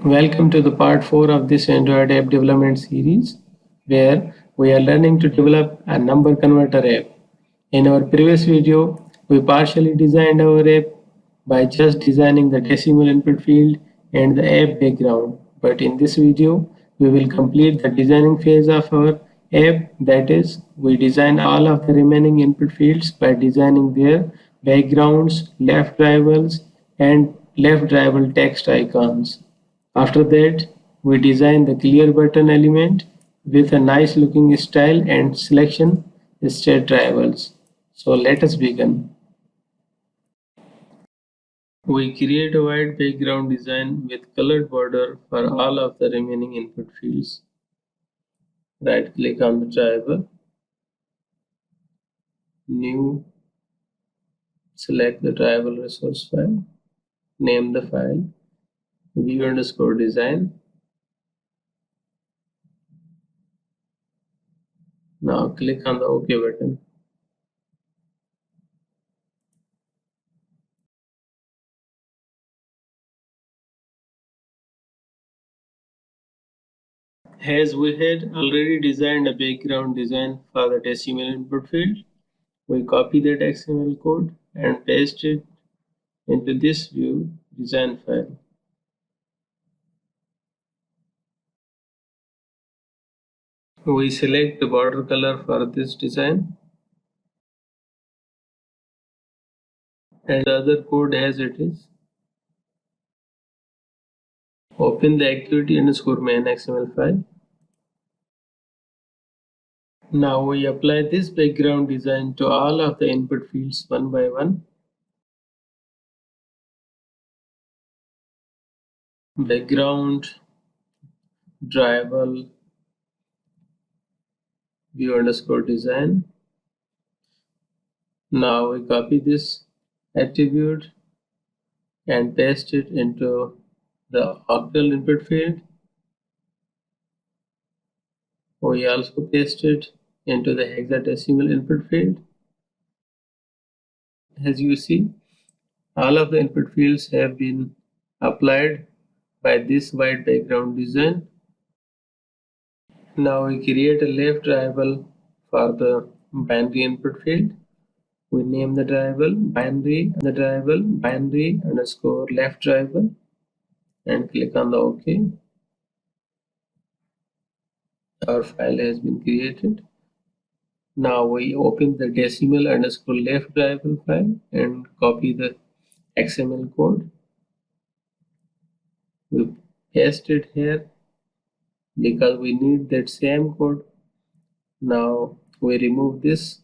Welcome to the part 4 of this Android app development series, where we are learning to develop a number converter app. In our previous video, we partially designed our app by just designing the decimal input field and the app background. But in this video, we will complete the designing phase of our app, that is, we design all of the remaining input fields by designing their backgrounds, LeftDrawables, and LeftDrawable text icons. After that, we design the clear button element with a nice looking style and selection state drivers. So let us begin. We create a white background design with colored border for all of the remaining input fields. Right click on the driver, new, select the driver resource file, name the file, view_design. Now click on the OK button. As we had already designed a background design for the decimal input field, we copy that XML code and paste it into this view design file. We select the border color for this design and the other code as it is. Open the activity_main XML file. Now we apply this background design to all of the input fields one by one. Background, drivable, view_design. Now we copy this attribute and paste it into the octal input field. We also paste it into the hexadecimal input field. As you see, all of the input fields have been applied by this white background design. Now we create a LeftDrawable for the binary input field. We name the variable binary underscore LeftDrawable and click on the OK. Our file has been created. Now we open the decimal_LeftDrawable file and copy the XML code. We paste it here because we need that same code. Now we remove this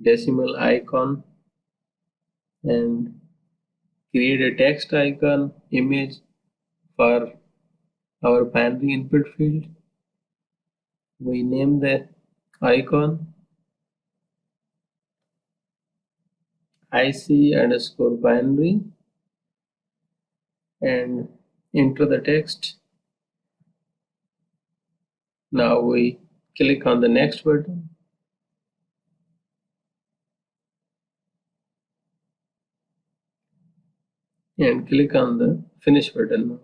decimal icon and create a text icon image for our binary input field. We name the icon IC_binary and enter the text. Now we click on the next button and click on the finish button now.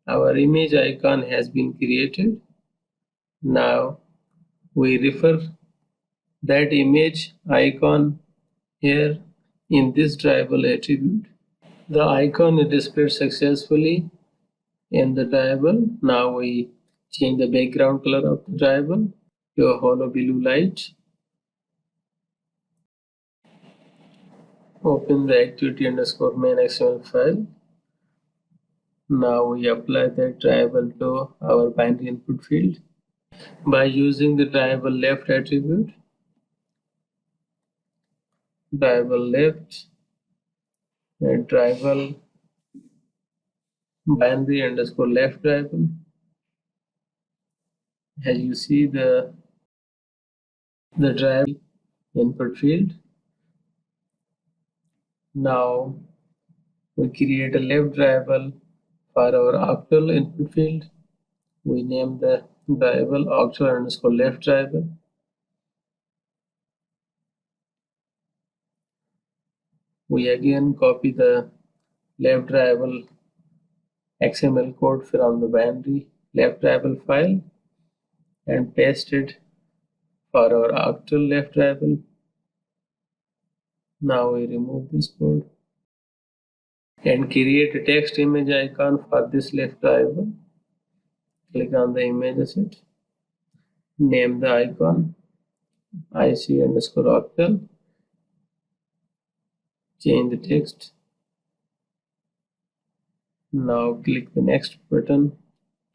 Our image icon has been created. Now we refer that image icon here in this drivable attribute. The icon is displayed successfully in the drivable. Now we change the background color of the drivable to a hollow blue light. Open the activity_main XML file. Now we apply that drivable to our binary input field by using the drivable left attribute. Drivable left and drivable binary_LeftDrawable. As you see the drivable input field. Now we create a LeftDrawable for our octal input field. We name the drivable octal_LeftDrawable. We again copy the LeftDrawable XML code from the binary LeftDrawable file and paste it for our actual LeftDrawable. Now we remove this code and create a text image icon for this LeftDrawable. Click on the image asset, name the icon IC_octal, change the text. Now click the next button,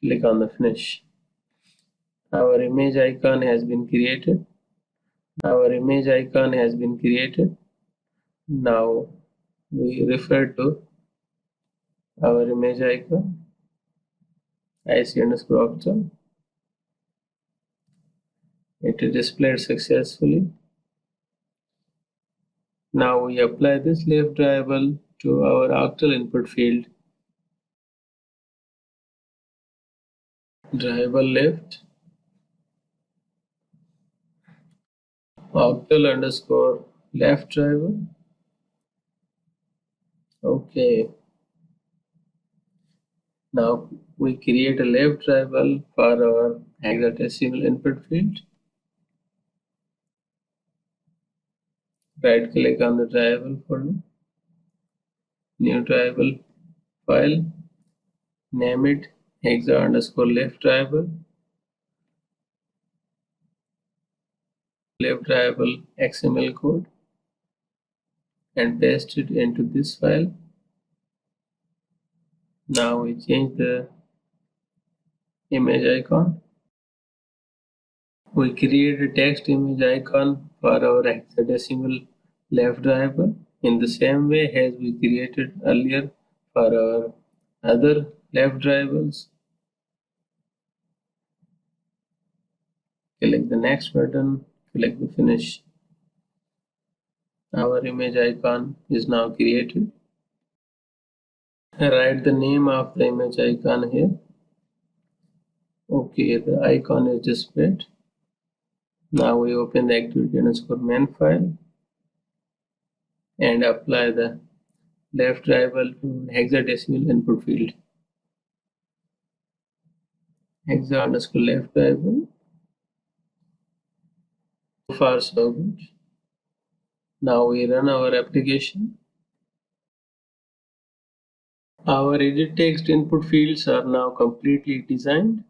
click on the finish. Our image icon has been created. Our image icon has been created. Now we refer to our image icon IC_octal. It is displayed successfully. Now we apply this LeftDrawable to our octal input field. Drawable left octal_ LeftDrawable. Okay. Now we create a LeftDrawable for our hexadecimal input field. Right click on the drawable folder, new drawable file, name it hexa_LeftDrawable, LeftDrawable XML code, and paste it into this file. Now we change the image icon. We create a text image icon for our hexadecimal LeftDrawable in the same way as we created earlier for our other LeftDrawables. Click the next button, click the finish. Our image icon is now created. Write the name of the image icon here. Okay, the icon is displayed. Now we open the activity_main file and apply the LeftDrawable to hexadecimal input field. Hexa_LeftDrawable. So far so good. Now we run our application. Our edit text input fields are now completely designed.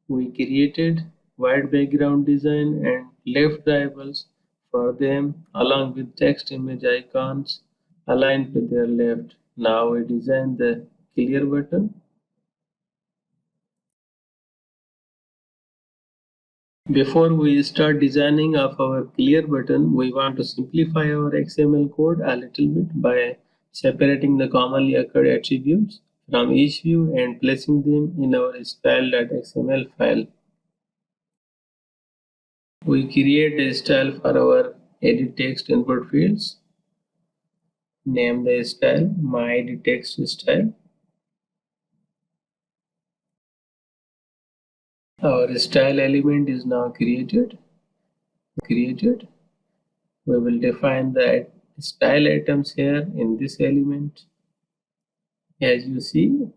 We created white background design and LeftDrawables for them along with text image icons aligned to their left. Now we design the clear button. Before we start designing of our clear button, we want to simplify our XML code a little bit by separating the commonly occurred attributes from each view and placing them in our style.xml file. We create a style for our edit text input fields. Name the style myEditTextStyle. Our style element is now created. We will define the style items here in this element. As you see,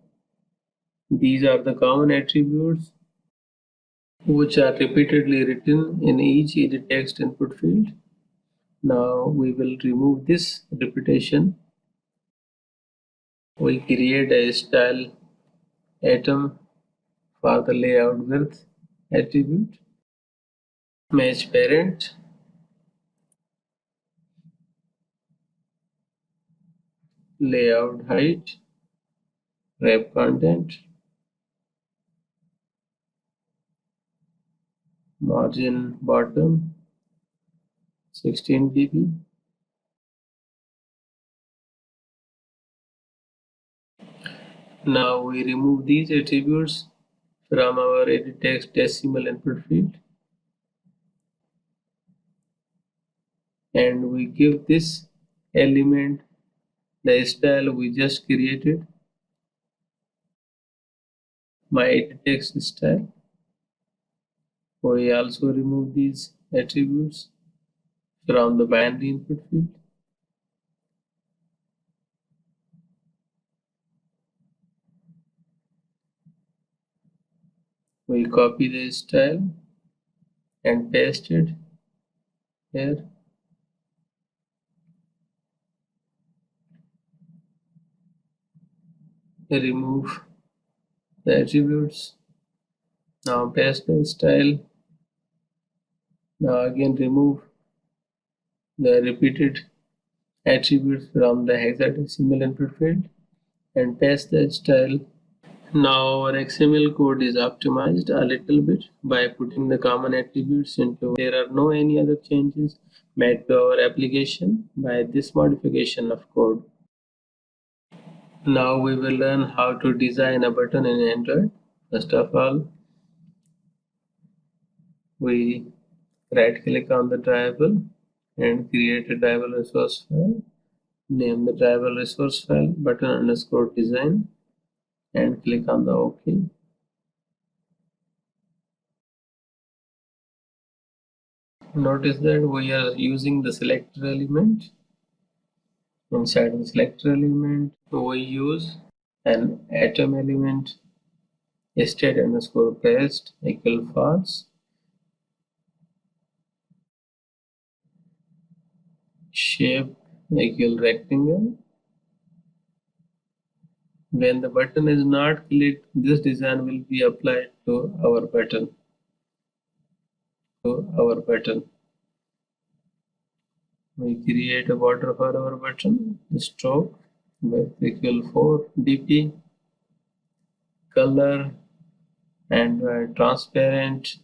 these are the common attributes which are repeatedly written in each edit text input field. Now we will remove this repetition. We create a style item for the layout width attribute. Match parent. Layout height. Wrap content. Margin bottom 16 dp. Now we remove these attributes from our edit text decimal input field and we give this element the style we just created, myEditTextStyle. We also remove these attributes from the binary input field. We copy the style and paste it here. Remove the attributes. Now paste the style. Now again remove the repeated attributes from the hexadecimal input field and paste the style. Now our XML code is optimized a little bit by putting the common attributes into. There are no any other changes made to our application by this modification of code. Now we will learn how to design a button in Android. First of all, we right click on the drawable and create a drawable resource file. Name the drawable resource file button underscore design and click on the OK. Notice that we are using the selector element. Inside the selector element, we use an atom element state underscore paste equal false, shape equal rectangle. When the button is not clicked, this design will be applied to our button. We create a border for our button, stroke with equal 4 dp, color and transparent.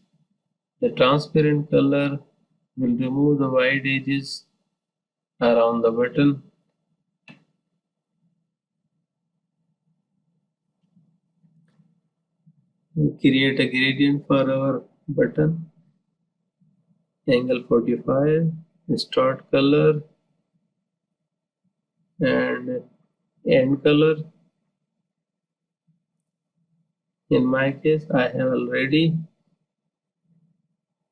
The transparent color will remove the white edges around the button. We create a gradient for our button, angle 45, start color and end color. In my case, I have already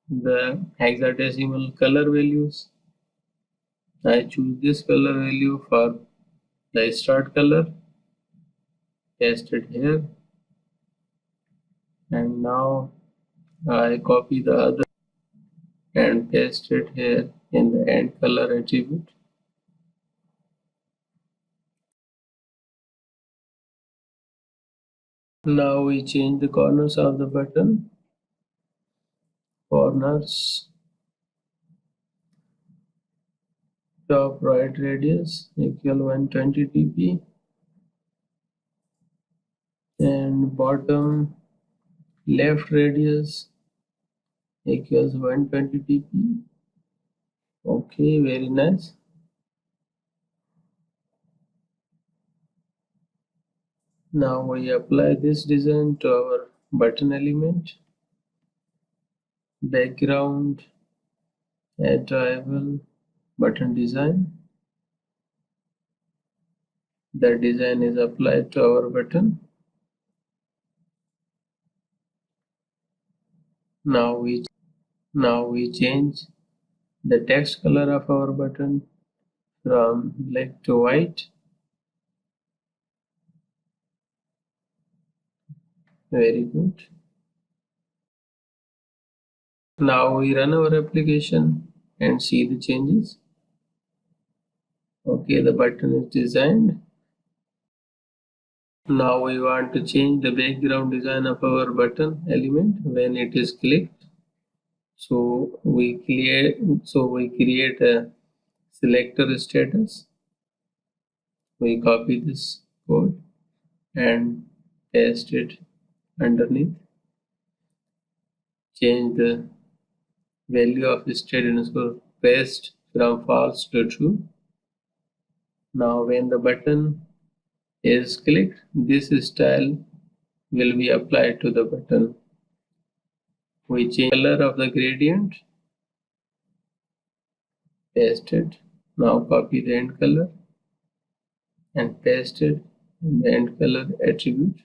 the hexadecimal color values. I choose this color value for the start color, paste it here, and now I copy the other and paste it here in the end color attribute. Now we change the corners of the button. Corners, top right radius equal 120 dp and bottom left radius equals 120 dp. Okay, very nice. Now we apply this design to our button element. Background, add drawable button design. The design is applied to our button. Now we change the text color of our button from black to white. Very good. Now we run our application and see the changes. Okay, the button is designed. Now we want to change the background design of our button element when it is clicked. So we create a selector status. We copy this code and paste it underneath. Change the value of state underscore paste from false to true. Now when the button is clicked, this style will be applied to the button. We change the color of the gradient, paste it. Now copy the end color and paste it in the end color attribute.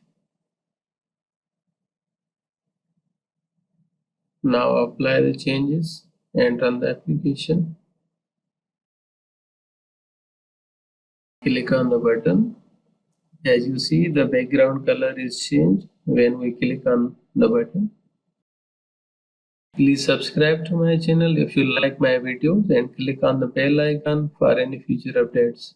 Now apply the changes and run the application. Click on the button. As you see, the background color is changed when we click on the button. Please subscribe to my channel if you like my videos and click on the bell icon for any future updates.